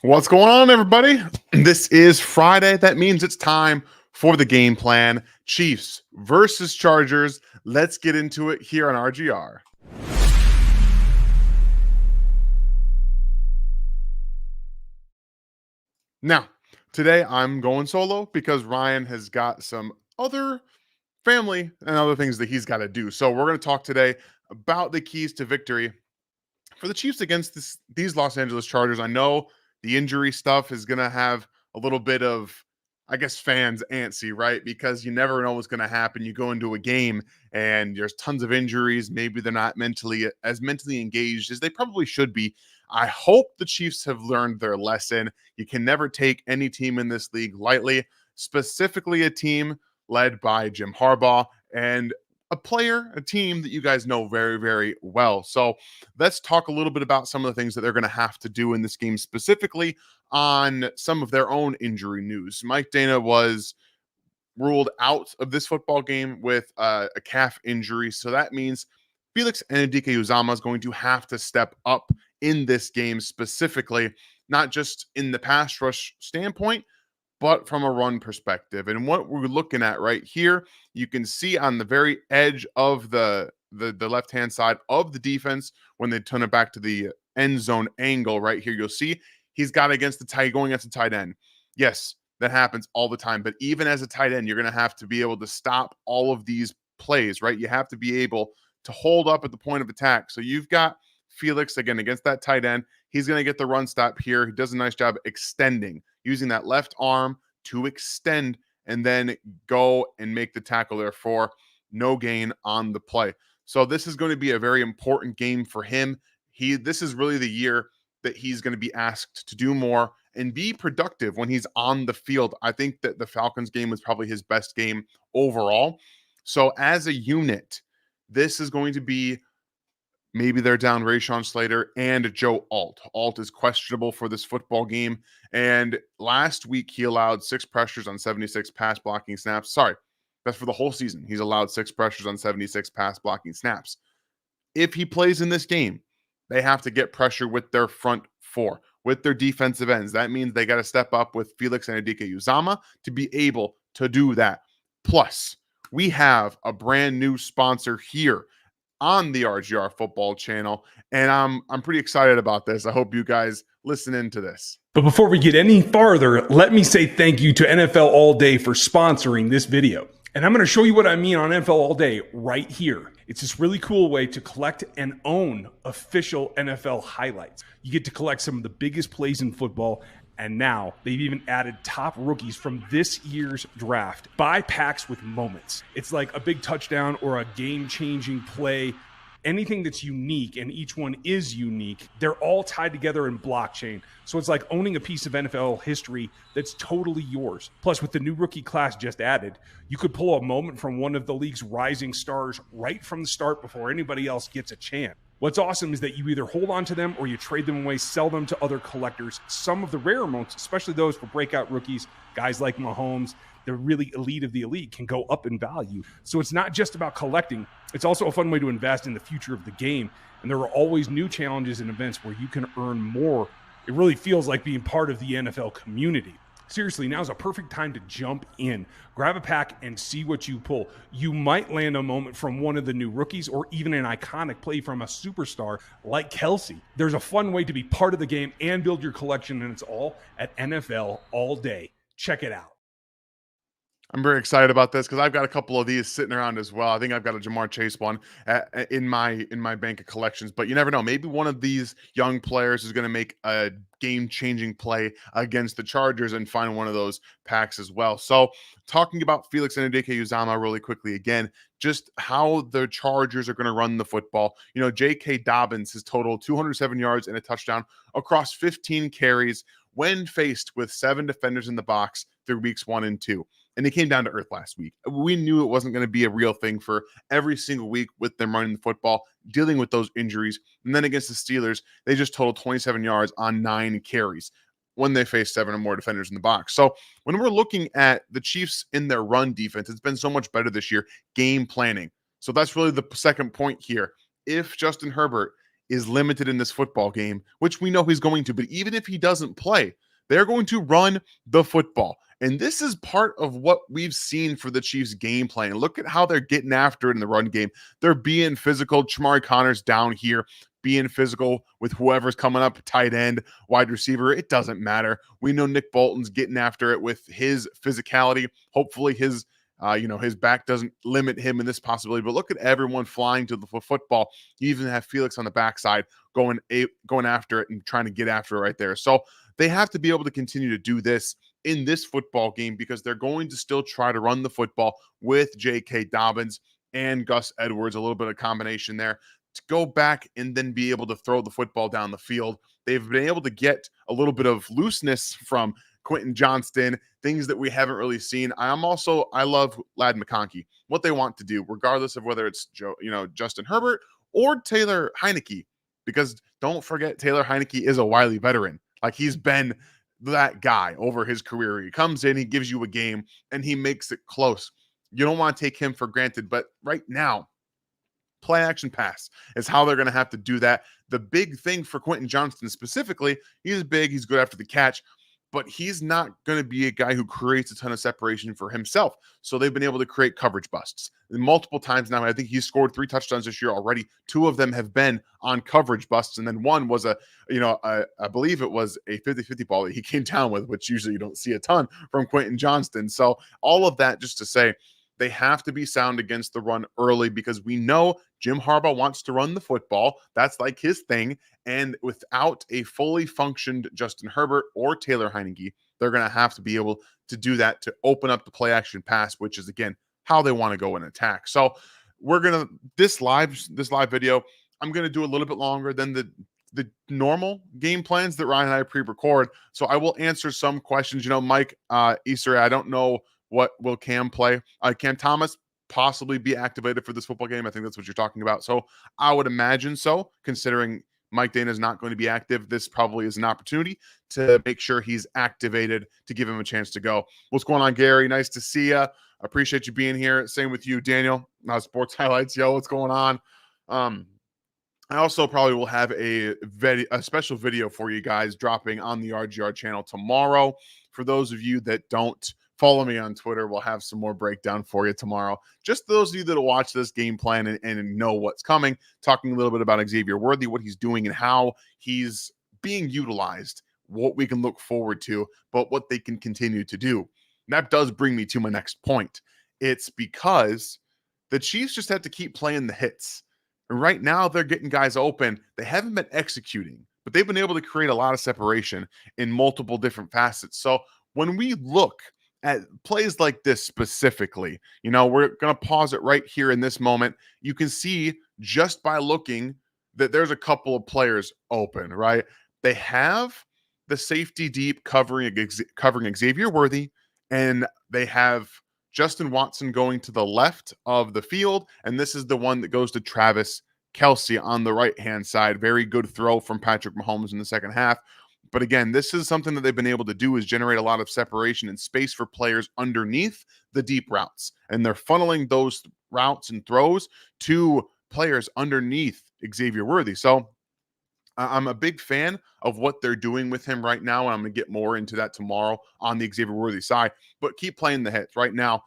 What's going on, everybody? This is Friday. That means it's time for the game plan. Chiefs versus Chargers. Let's get into it here on RGR. Now, today I'm going solo because Ryan has got some other family and other things that he's got to do. So we're going to talk today about the keys to victory for the Chiefs against these Los Angeles Chargers. I know the injury stuff is going to have a little bit of, I guess, fans antsy, right? Because you never know what's going to happen. You go into a game and there's tons of injuries. Maybe they're not mentally engaged as they probably should be. I hope the Chiefs have learned their lesson. You can never take any team in this league lightly, specifically a team led by Jim Harbaugh and a team that you guys know very, very well. So let's talk a little bit about some of the things that they're going to have to do in this game, specifically on some of their own injury news. Mike Dana was ruled out of this football game with a calf injury. So that means Felix Anudike-Uzomah is going to have to step up in this game specifically, not just in the pass rush standpoint, but from a run perspective. And what we're looking at right here, you can see on the very edge of the left-hand side of the defense, when they turn it back to the end zone angle right here, you'll see he's got going against the tight end. Yes, that happens all the time. But even as a tight end, you're going to have to be able to stop all of these plays, right? You have to be able to hold up at the point of attack. So you've got Felix, again, against that tight end. He's going to get the run stop here. He does a nice job extending, using that left arm to extend and then go and make the tackle there for no gain on the play. So this is going to be a very important game for him. This is really the year that he's going to be asked to do more and be productive when he's on the field. I think that the Falcons game was probably his best game overall. So as a unit, this is going to be, maybe they're down Rashawn Slater and Joe Alt. Alt is questionable for this football game. And last week, he allowed 6 pressures on 76 pass blocking snaps. Sorry, that's for the whole season. He's allowed 6 pressures on 76 pass blocking snaps. If he plays in this game, they have to get pressure with their front 4, with their defensive ends. That means they got to step up with Felix Anudike-Uzomah to be able to do that. Plus, we have a brand new sponsor here on the RGR football channel, and I'm pretty excited about this. I hope you guys listen into this. But before we get any farther, let me say thank you to NFL All Day for sponsoring this video. And I'm going to show you what I mean on NFL All Day right here. It's this really cool way to collect and own official NFL highlights. You get to collect some of the biggest plays in football. And now they've even added top rookies from this year's draft. Buy packs with moments. It's like a big touchdown or a game-changing play. Anything that's unique, and each one is unique, they're all tied together in blockchain. So it's like owning a piece of NFL history that's totally yours. Plus, with the new rookie class just added, you could pull a moment from one of the league's rising stars right from the start before anybody else gets a chance. What's awesome is that you either hold on to them or you trade them away, sell them to other collectors. Some of the rare moments, especially those for breakout rookies, guys like Mahomes, the really elite of the elite, can go up in value. So it's not just about collecting. It's also a fun way to invest in the future of the game. And there are always new challenges and events where you can earn more. It really feels like being part of the NFL community. Seriously, now's a perfect time to jump in. Grab a pack and see what you pull. You might land a moment from one of the new rookies or even an iconic play from a superstar like Kelsey. There's a fun way to be part of the game and build your collection, and it's all at NFL All Day. Check it out. I'm very excited about this because I've got a couple of these sitting around as well. I think I've got a Jamar Chase one in my bank of collections, but you never know. Maybe one of these young players is going to make a game-changing play against the Chargers and find one of those packs as well. So talking about Felix Anudike-Uzomah really quickly again, just how the Chargers are going to run the football. You know, J.K. Dobbins has totaled 207 yards and a touchdown across 15 carries when faced with 7 defenders in the box through weeks 1 and 2. And they came down to earth last week. We knew it wasn't going to be a real thing for every single week with them running the football, dealing with those injuries. And then against the Steelers, they just totaled 27 yards on 9 carries when they faced 7 or more defenders in the box. So when we're looking at the Chiefs in their run defense, it's been so much better this year, game planning. So that's really the second point here. If Justin Herbert is limited in this football game, which we know he's going to. But even if he doesn't play, they're going to run the football. And this is part of what we've seen for the Chiefs' game plan. Look at how they're getting after it in the run game. They're being physical. Chamari Connor's down here being physical with whoever's coming up, tight end, wide receiver. It doesn't matter. We know Nick Bolton's getting after it with his physicality. Hopefully his back doesn't limit him in this possibility. But look at everyone flying to the football. You even have Felix on the backside going after it and trying to get after it right there. So they have to be able to continue to do this in this football game because they're going to still try to run the football with J.K. Dobbins and Gus Edwards, a little bit of combination there, to go back and then be able to throw the football down the field. They've been able to get a little bit of looseness from Quentin Johnston, things that we haven't really seen. I love Ladd McConkey, what they want to do, regardless of whether it's Justin Herbert or Taylor Heineke, because don't forget Taylor Heineke is a wily veteran. Like, he's been that guy over his career. He comes in, he gives you a game, and he makes it close. You don't want to take him for granted, but right now, play action pass is how they're going to have to do that. The big thing for Quentin Johnston specifically, he's big, he's good after the catch, but he's not going to be a guy who creates a ton of separation for himself. So they've been able to create coverage busts multiple times now. I think he's scored 3 touchdowns this year already. 2 of them have been on coverage busts. And then one was I believe it was a 50-50 ball that he came down with, which usually you don't see a ton from Quentin Johnston. So all of that just to say, they have to be sound against the run early because we know Jim Harbaugh wants to run the football. That's like his thing. And without a fully functioned Justin Herbert or Taylor Heineke, they're going to have to be able to do that to open up the play action pass, which is, again, how they want to go and attack. So we're going to, this live video, I'm going to do a little bit longer than the normal game plans that Ryan and I pre-record. So I will answer some questions. Mike Easter, I don't know what will Cam play. Cam Thomas possibly be activated for this football game? I think that's what you're talking about. So I would imagine so, considering Mike Dana is not going to be active. This probably is an opportunity to make sure he's activated to give him a chance to go. What's going on, Gary? Nice to see you. Appreciate you being here. Same with you, Daniel. Sports Highlights. Yo, what's going on? I also probably will have a special video for you guys dropping on the RGR channel tomorrow. For those of you that don't follow me on Twitter, we'll have some more breakdown for you tomorrow. Just those of you that will watch this game plan and know what's coming, talking a little bit about Xavier Worthy, what he's doing and how he's being utilized, what we can look forward to, but what they can continue to do. And that does bring me to my next point. It's because the Chiefs just have to keep playing the hits. And right now, they're getting guys open. They haven't been executing, but they've been able to create a lot of separation in multiple different facets. So when we look at plays like this specifically, we're going to pause it right here in this moment. You can see just by looking that there's a couple of players open, right? They have the safety deep covering Xavier Worthy, and they have Justin Watson going to the left of the field, and this is the one that goes to Travis Kelce on the right-hand side. Very good throw from Patrick Mahomes in the second half. But again, this is something that they've been able to do, is generate a lot of separation and space for players underneath the deep routes. And they're funneling those routes and throws to players underneath Xavier Worthy. So I'm a big fan of what they're doing with him right now, and I'm going to get more into that tomorrow on the Xavier Worthy side. But keep playing the hits. Right now,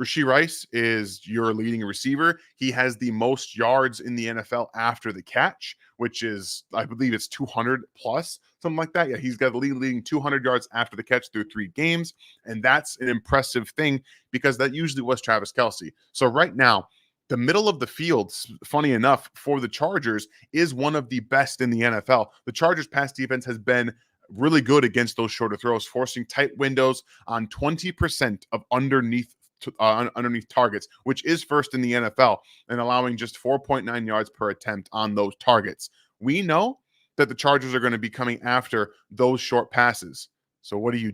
Rashee Rice is your leading receiver. He has the most yards in the NFL after the catch, which is, I believe it's 200 plus, something like that. Yeah, he's got the leading 200 yards after the catch through 3 games, and that's an impressive thing because that usually was Travis Kelce. So right now, the middle of the field, funny enough, for the Chargers is one of the best in the NFL. The Chargers' pass defense has been really good against those shorter throws, forcing tight windows on 20% of underneath targets, which is first in the NFL, and allowing just 4.9 yards per attempt on those targets. We know that the Chargers are going to be coming after those short passes. So what do? You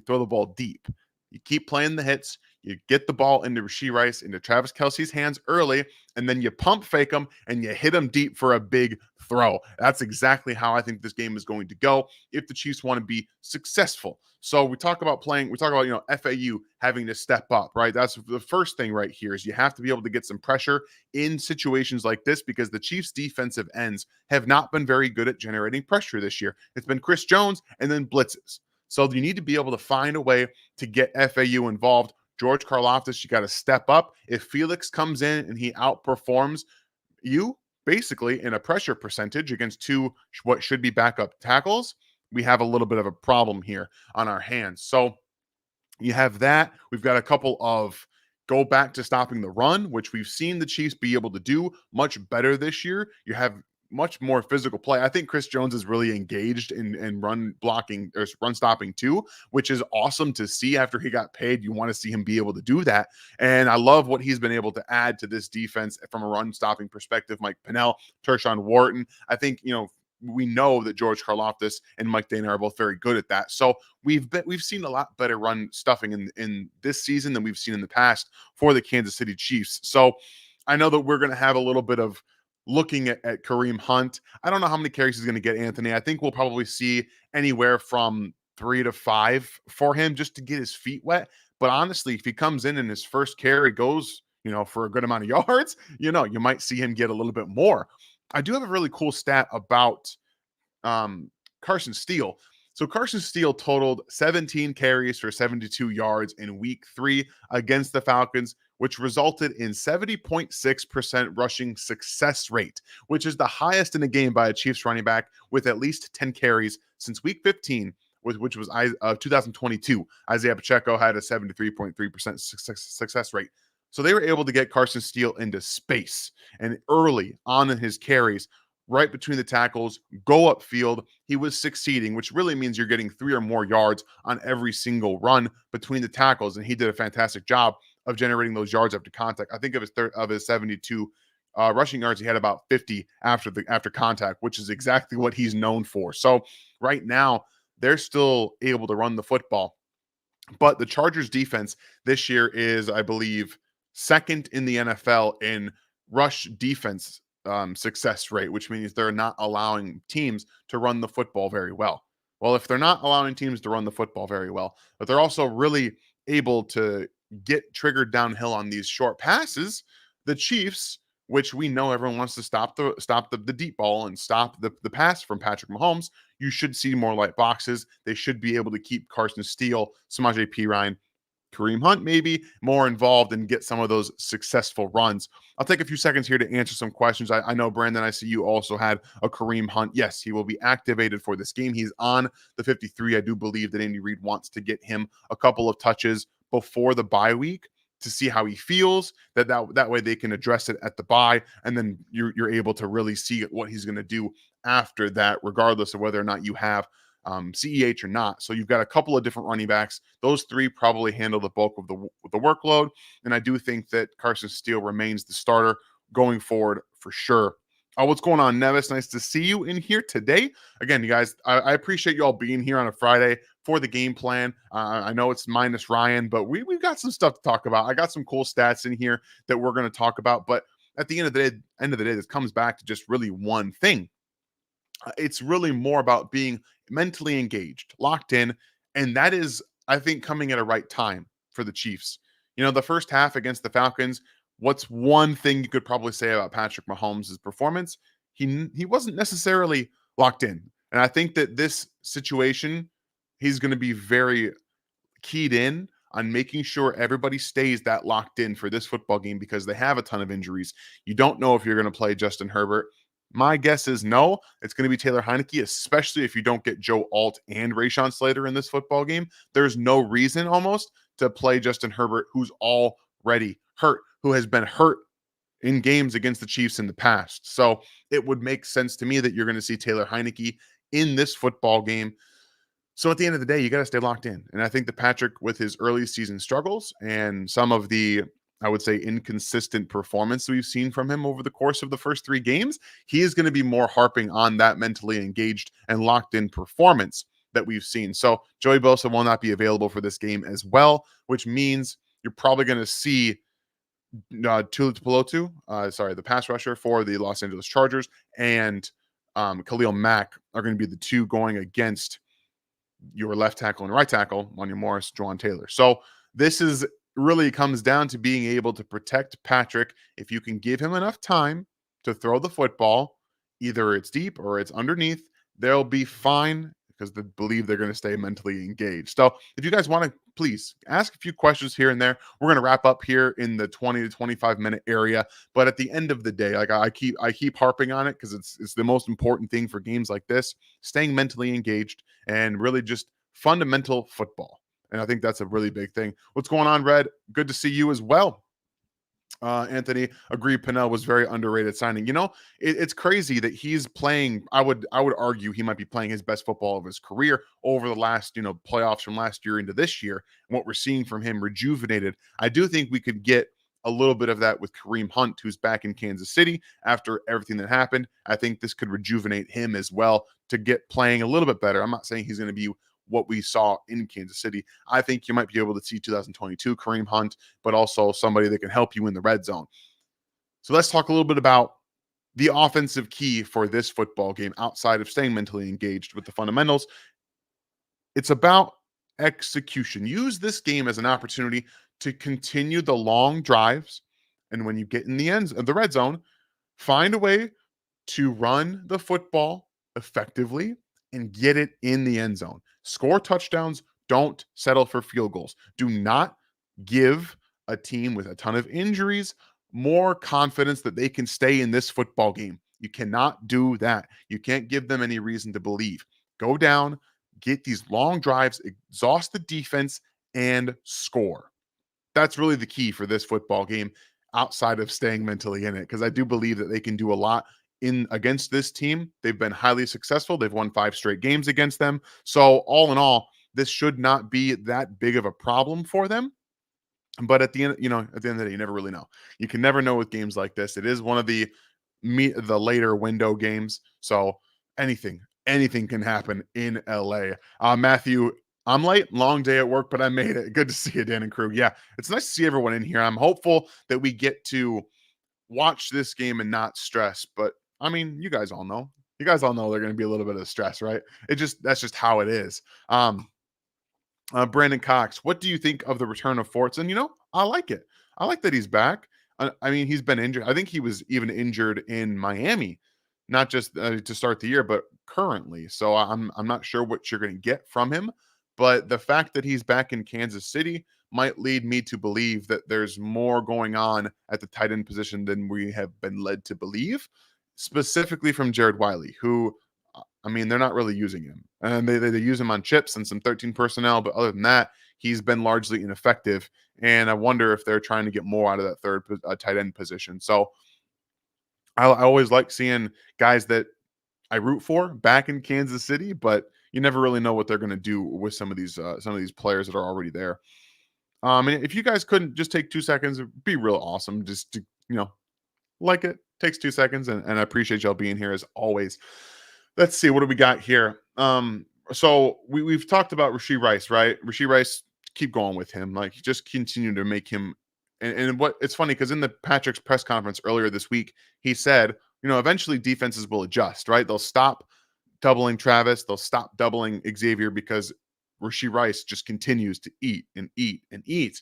throw the ball deep. You keep playing the hits. You get the ball into Rashee Rice, into Travis Kelce's hands early, and then you pump fake them and you hit them deep for a big throw. That's exactly how I think this game is going to go if the Chiefs want to be successful. So we talk about FAU having to step up, right? That's the first thing right here is you have to be able to get some pressure in situations like this because the Chiefs defensive ends have not been very good at generating pressure this year. It's been Chris Jones and then blitzes. So you need to be able to find a way to get FAU involved. George Karlaftis, you got to step up. If Felix comes in and he outperforms you basically in a pressure percentage against two what should be backup tackles, we have a little bit of a problem here on our hands. So you have that. We've got a couple of go back to stopping the run, which we've seen the Chiefs be able to do much better this year. You have much more physical play. I think Chris Jones is really engaged in run blocking or run stopping too, which is awesome to see after he got paid. You want to see him be able to do that. And I love what he's been able to add to this defense from a run stopping perspective. Mike Pennell, Tershawn Wharton. I think, we know that George Karlaftis and Mike Dana are both very good at that. So we've seen a lot better run stuffing in this season than we've seen in the past for the Kansas City Chiefs. So I know that we're going to have a little bit of looking at Kareem Hunt. I don't know how many carries he's going to get, Anthony. I think we'll probably see anywhere from 3 to 5 for him just to get his feet wet. But honestly, if he comes in and his first carry goes, for a good amount of yards, you might see him get a little bit more. I do have a really cool stat about Carson Steele. So Carson Steele totaled 17 carries for 72 yards in week 3 against the Falcons, which resulted in 70.6% rushing success rate, which is the highest in a game by a Chiefs running back with at least 10 carries since week 15, which was 2022. Isaiah Pacheco had a 73.3% success rate. So they were able to get Carson Steele into space and early on in his carries, right between the tackles, go upfield. He was succeeding, which really means you're getting 3 or more yards on every single run between the tackles. And he did a fantastic job of generating those yards after contact. I think of his 72 rushing yards, he had about 50 after contact, which is exactly what he's known for. So right now, they're still able to run the football. But the Chargers defense this year is, I believe, second in the NFL in rush defense success rate, which means they're not allowing teams to run the football very well. Well, if they're not allowing teams to run the football very well, but they're also really able to get triggered downhill on these short passes, the Chiefs, which we know everyone wants to stop the deep ball and stop the pass from Patrick Mahomes, you should see more light boxes. They should be able to keep Carson Steele, Samaje Perine, Kareem Hunt maybe more involved and get some of those successful runs. I'll take a few seconds here to answer some questions. I know, Brandon, I see you also had a Kareem Hunt. Yes, he will be activated for this game. He's on the 53. I do believe that Andy Reid wants to get him a couple of touches before the bye week to see how he feels, that way they can address it at the bye, and then you're able to really see what he's going to do after that, regardless of whether or not you have CEH or not. So you've got a couple of different running backs. Those 3 probably handle the bulk of the workload. And I do think that Carson Steele remains the starter going forward for sure. What's going on, Nevis? Nice to see you in here today. Again, you guys, I appreciate you all being here on a Friday for the game plan. I know it's minus Ryan, but we've got some stuff to talk about. I got some cool stats in here that we're going to talk about. But at the end of the day, this comes back to just really one thing. It's really more about being mentally engaged, locked in, and that is, I think, coming at a right time for the Chiefs. The first half against the Falcons, what's one thing you could probably say about Patrick Mahomes' performance? He wasn't necessarily locked in. And I think that this situation, he's going to be very keyed in on making sure everybody stays that locked in for this football game because they have a ton of injuries. You don't know if you're going to play Justin Herbert. My guess is no. It's going to be Taylor Heineke, especially if you don't get Joe Alt and Rashawn Slater in this football game. There's no reason almost to play Justin Herbert, who's already hurt, who has been hurt in games against the Chiefs in the past. So it would make sense to me that you're going to see Taylor Heineke in this football game. So at the end of the day, you got to stay locked in. And I think that Patrick, with his early season struggles and some of the, I would say, inconsistent performance we've seen from him over the course of the first 3 games, he is going to be more harping on that mentally engaged and locked in performance that we've seen. So Joey Bosa will not be available for this game as well, which means you're probably going to see Tuipulotu, the pass rusher for the Los Angeles Chargers, and Khalil Mack are going to be the two going against your left tackle and right tackle, Monty Morris, Juwan Taylor. So this is really comes down to being able to protect Patrick. If you can give him enough time to throw the football, either it's deep or it's underneath, they'll be fine because they believe they're going to stay mentally engaged. So if you guys want to, please ask a few questions here and there. We're going to wrap up here in the 20 to 25-minute area. But at the end of the day, like I keep harping on it because it's the most important thing for games like this, staying mentally engaged and really just fundamental football. And I think that's a really big thing. What's going on, Red? Good to see you as well. Anthony, agree. Pinnell was very underrated signing. It's crazy that he's playing. I would argue he might be playing his best football of his career over the last playoffs from last year into this year. And what we're seeing from him rejuvenated. I do think we could get a little bit of that with Kareem Hunt, who's back in Kansas City after everything that happened. I think this could rejuvenate him as well to get playing a little bit better. I'm not saying he's going to be what we saw in Kansas City. I think you might be able to see 2022 Kareem Hunt, but also somebody that can help you in the red zone. So let's talk a little bit about the offensive key for this football game outside of staying mentally engaged with the fundamentals. It's about execution. Use this game as an opportunity to continue the long drives. And when you get in the red zone, find a way to run the football effectively and get it in the end zone. Score touchdowns. Don't settle for field goals. Do not give a team with a ton of injuries more confidence that they can stay in this football game. You cannot do that. You can't give them any reason to believe. Go down, get these long drives, exhaust the defense, and score. That's really the key for this football game outside of staying mentally in it, because I do believe that they can do a lot in against this team. They've been highly successful. They've won 5 straight games against them. So all in all, this should not be that big of a problem for them. But at the end of the day, you never really know. You can never know with games like this. It is one of the later window games. So anything can happen in LA. Matthew, I'm late, long day at work, but I made it. Good to see you, Dan and crew. Yeah, it's nice to see everyone in here. I'm hopeful that we get to watch this game and not stress. But I mean, you guys all know. You guys all know they're going to be a little bit of stress, right? That's just how it is. Brandon Cox, what do you think of the return of Forts? And I like it. I like that he's back. I mean, he's been injured. I think he was even injured in Miami, not just to start the year, but currently. So I'm not sure what you're going to get from him. But the fact that he's back in Kansas City might lead me to believe that there's more going on at the tight end position than we have been led to believe, specifically from Jared Wiley, who I mean, they're not really using him, and they use him on chips and some 13 personnel. But other than that, he's been largely ineffective. And I wonder if they're trying to get more out of that third tight end position. So I always like seeing guys that I root for back in Kansas City, but you never really know what they're going to do with some of these players that are already there. And if you guys couldn't just take 2 seconds, it'd be real awesome. Just to like it takes 2 seconds, and I appreciate y'all being here as always. Let's see, what do we got here? So we've talked about Rashee Rice, right? Rashee Rice, keep going with him. Like, just continue to make him. And what it's funny because in the Patrick's press conference earlier this week, he said, eventually defenses will adjust, right? They'll stop doubling Travis, they'll stop doubling Xavier because Rashee Rice just continues to eat and eat and eat.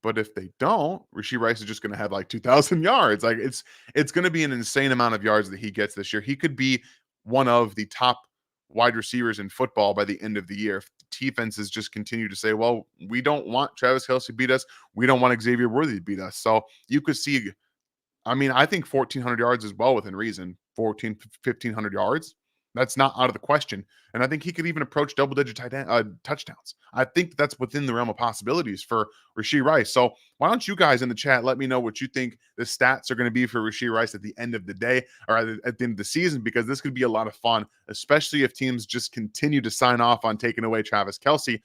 But if they don't, Rashee Rice is just going to have like 2,000 yards. Like it's going to be an insane amount of yards that he gets this year. He could be one of the top wide receivers in football by the end of the year. If the defenses just continue to say, well, we don't want Travis Kelce to beat us. We don't want Xavier Worthy to beat us. So you could see, I mean, I think 1,400 yards is well within reason. 1,500 yards. That's not out of the question. And I think he could even approach double-digit touchdowns. I think that's within the realm of possibilities for Rashee Rice. So why don't you guys in the chat let me know what you think the stats are going to be for Rashee Rice at the end of the day or at the end of the season, because this could be a lot of fun, especially if teams just continue to sign off on taking away Travis Kelce.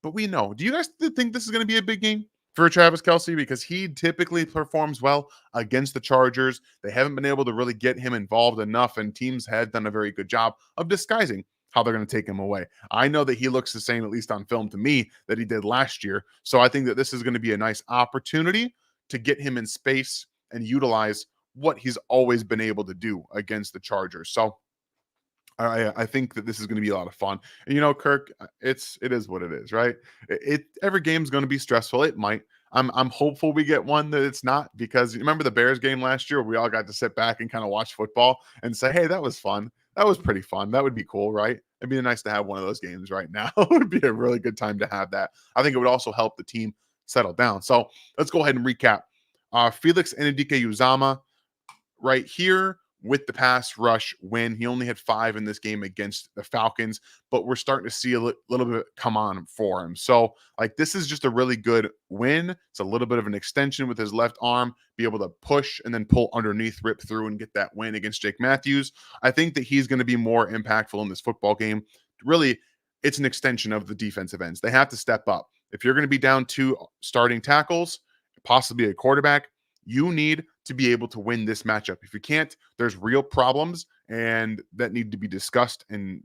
But we know. Do you guys think this is going to be a big game for Travis Kelce? Because he typically performs well against the Chargers. They haven't been able to really get him involved enough, and teams have done a very good job of disguising how they're going to take him away. I know that he looks the same, at least on film to me, that he did last year. So I think that this is going to be a nice opportunity to get him in space and utilize what he's always been able to do against the Chargers. So I think that this is going to be a lot of fun. And Kirk, it is what it is, right? Every game's going to be stressful. It might. I'm hopeful we get one that it's not, because you remember the Bears game last year where we all got to sit back and kind of watch football and say, hey, that was fun. That was pretty fun. That would be cool, right? It'd be nice to have one of those games right now. It would be a really good time to have that. I think it would also help the team settle down. So let's go ahead and recap. Felix Enedike-Uzama right here with the pass rush win. He only had 5 in this game against the Falcons, but we're starting to see a little bit come on for him. So, this is just a really good win. It's a little bit of an extension with his left arm, be able to push and then pull underneath, rip through, and get that win against Jake Matthews. I think that he's going to be more impactful in this football game. Really, it's an extension of the defensive ends. They have to step up. If you're going to be down 2 starting tackles, possibly a quarterback, you need to be able to win this matchup. If you can't, there's real problems and that need to be discussed and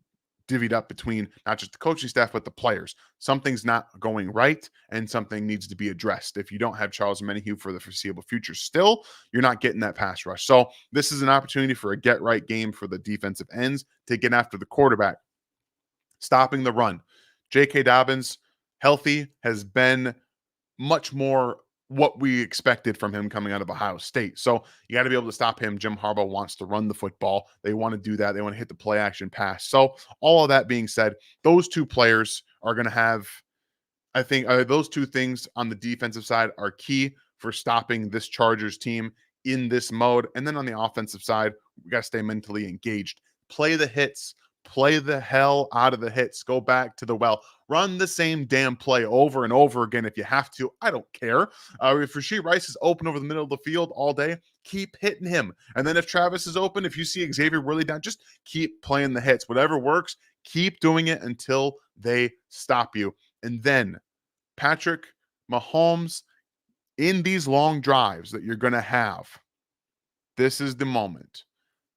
divvied up between not just the coaching staff, but the players. Something's not going right and something needs to be addressed. If you don't have Charles Omenihu for the foreseeable future still, you're not getting that pass rush. So this is an opportunity for a get-right game for the defensive ends to get after the quarterback. Stopping the run. J.K. Dobbins, healthy, has been much more what we expected from him coming out of Ohio State. So you got to be able to stop him. Jim Harbaugh wants to run the football. They want to do that. They want to hit the play action pass. So all of that being said, those 2 players are going to have, I think, those 2 things on the defensive side are key for stopping this Chargers team in this mode. And then on the offensive side, we got to stay mentally engaged. Play the hits. Play the hell out of the hits. Go back to the well. Run the same damn play over and over again if you have to. I don't care. If Rashee Rice is open over the middle of the field all day, keep hitting him. And then if Travis is open, if you see Xavier really down, just keep playing the hits. Whatever works, keep doing it until they stop you. And then Patrick Mahomes, in these long drives that you're going to have, this is the moment.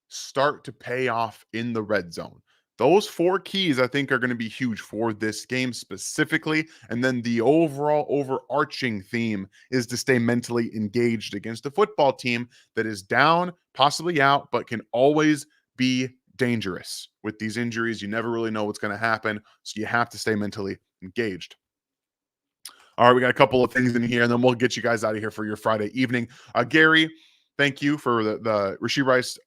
Start to pay off in the red zone. Those 4 keys, I think, are going to be huge for this game specifically. And then the overall overarching theme is to stay mentally engaged against a football team that is down, possibly out, but can always be dangerous. With these injuries, you never really know what's going to happen. So you have to stay mentally engaged. All right, we got a couple of things in here, and then we'll get you guys out of here for your Friday evening. Gary, thank you for the Rashee Rice.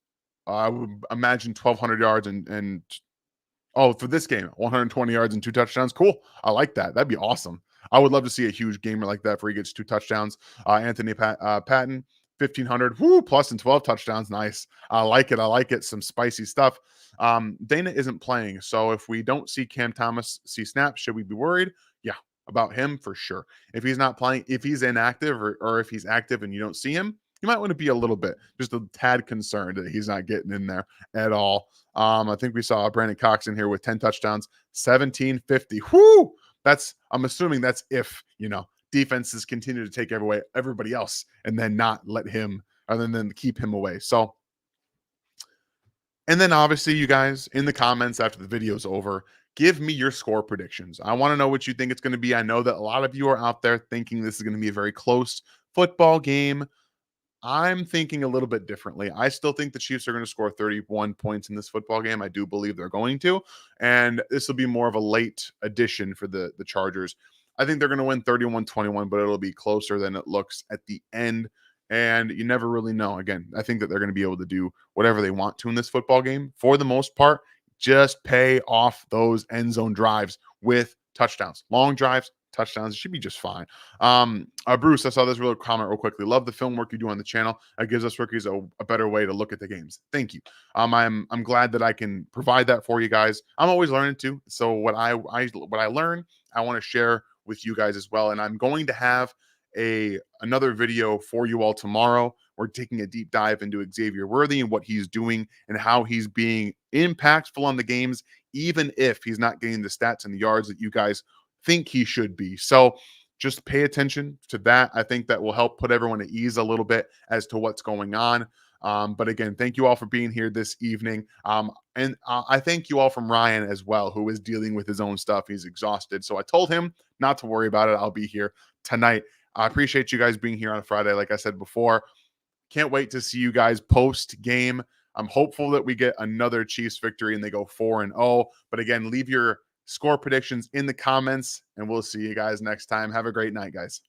I would imagine 1,200 yards and for this game, 120 yards and 2 touchdowns. Cool. I like that. That'd be awesome. I would love to see a huge gamer like that where he gets 2 touchdowns. Anthony Patton, 1,500 plus and 12 touchdowns. Nice. I like it. I like it. Some spicy stuff. Dana isn't playing. So if we don't see Cam Thomas see snaps, should we be worried? Yeah, about him for sure. If he's not playing, if he's inactive or if he's active and you don't see him, you might want to be a little bit, just a tad concerned that he's not getting in there at all. I think we saw Brandon Cox in here with 10 touchdowns, 1750. Whoo! I'm assuming that's if, defenses continue to take away everybody else and then not let him, other than keep him away. So, and then obviously you guys in the comments after the video's over, give me your score predictions. I want to know what you think it's going to be. I know that a lot of you are out there thinking this is going to be a very close football game. I'm thinking a little bit differently. I still think the Chiefs are going to score 31 points in this football game. I do believe they're going to. And this will be more of a late addition for the Chargers. I think they're going to win 31-21, but it'll be closer than it looks at the end. And you never really know. Again, I think that they're going to be able to do whatever they want to in this football game. For the most part, just pay off those end zone drives with touchdowns. Long drives, touchdowns. It should be just fine. Bruce, I saw this real comment real quickly. Love the film work you do on the channel. It gives us rookies a better way to look at the games. Thank you. I'm glad that I can provide that for you guys. I'm always learning too. So what I learn, I want to share with you guys as well. And I'm going to have another video for you all tomorrow. We're taking a deep dive into Xavier Worthy and what he's doing and how he's being impactful on the games, even if he's not getting the stats and the yards that you guys think he should be. So just pay attention to that. I think that will help put everyone at ease a little bit as to what's going on. But again, thank you all for being here this evening. And I thank you all from Ryan as well, who is dealing with his own stuff. He's exhausted. So I told him not to worry about it. I'll be here tonight. I appreciate you guys being here on a Friday, like I said before. Can't wait to see you guys post game. I'm hopeful that we get another Chiefs victory and they go 4-0. But again, leave your score predictions in the comments, and we'll see you guys next time. Have a great night, guys.